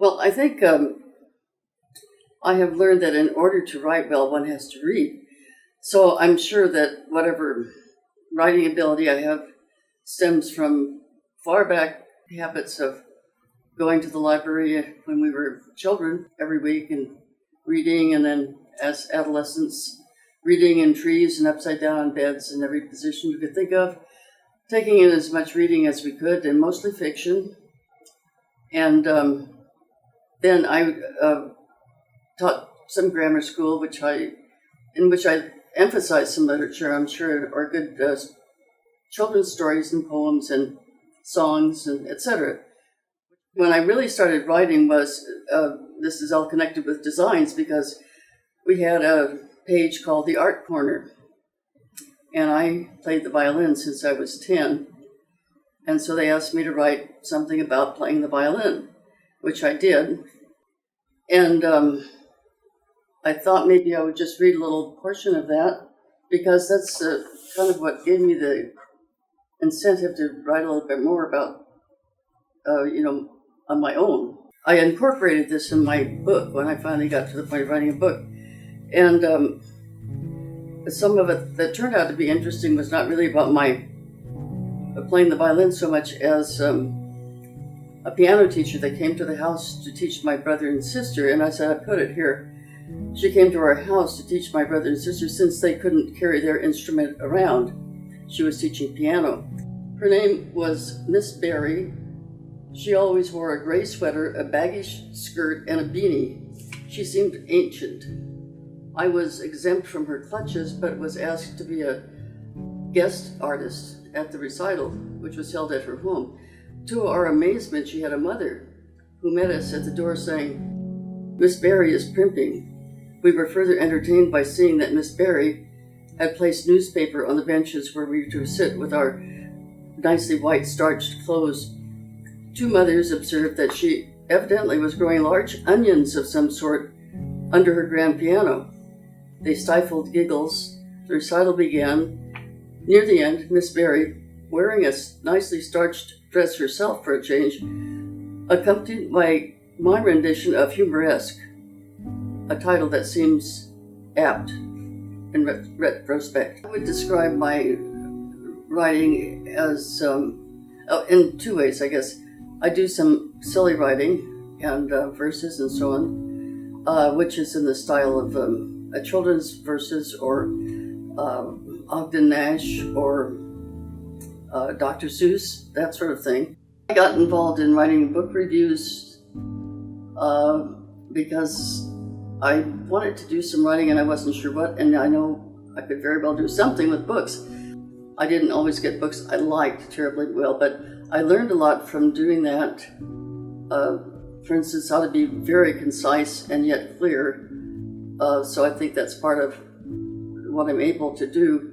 Well, I think I have learned that in order to write well, one has to read. So I'm sure that whatever writing ability I have stems from far back habits of going to the library when we were children every week and reading, and then as adolescents, reading in trees and upside down on beds in every position you could think of, taking in as much reading as we could, and mostly fiction. And then I taught some grammar school, in which I emphasized some literature, I'm sure, or good children's stories and poems and songs and etc. When I really started writing was, this is all connected with designs, because we had a page called the Art Corner, and I played the violin since I was 10, and so they asked me to write something about playing the violin, which I did, and I thought maybe I would just read a little portion of that, because that's kind of what gave me the incentive to write a little bit more about, on my own. I incorporated this in my book when I finally got to the point of writing a book. And some of it that turned out to be interesting was not really about my playing the violin so much as a piano teacher that came to the house to teach my brother and sister. And I said, I put it here. She came to our house to teach my brother and sister since they couldn't carry their instrument around. She was teaching piano. Her name was Miss Berry. She always wore a gray sweater, a baggy skirt, and a beanie. She seemed ancient. I was exempt from her clutches, but was asked to be a guest artist at the recital, which was held at her home. To our amazement, she had a mother who met us at the door saying, Miss Berry is primping. We were further entertained by seeing that Miss Berry had placed newspaper on the benches where we were to sit with our nicely white starched clothes. Two mothers observed that she evidently was growing large onions of some sort under her grand piano. They stifled giggles. The recital began. Near the end, Miss Berry, wearing a nicely starched dress herself for a change, accompanied by my rendition of Humoresque, a title that seems apt in retrospect. I would describe my writing as, in two ways, I guess. I do some silly writing and verses and so on, which is in the style of children's verses or Ogden Nash or Dr. Seuss, that sort of thing. I got involved in writing book reviews because I wanted to do some writing and I wasn't sure what, and I know I could very well do something with books. I didn't always get books I liked terribly well, but I learned a lot from doing that. For instance, how to be very concise and yet clear. So I think that's part of what I'm able to do.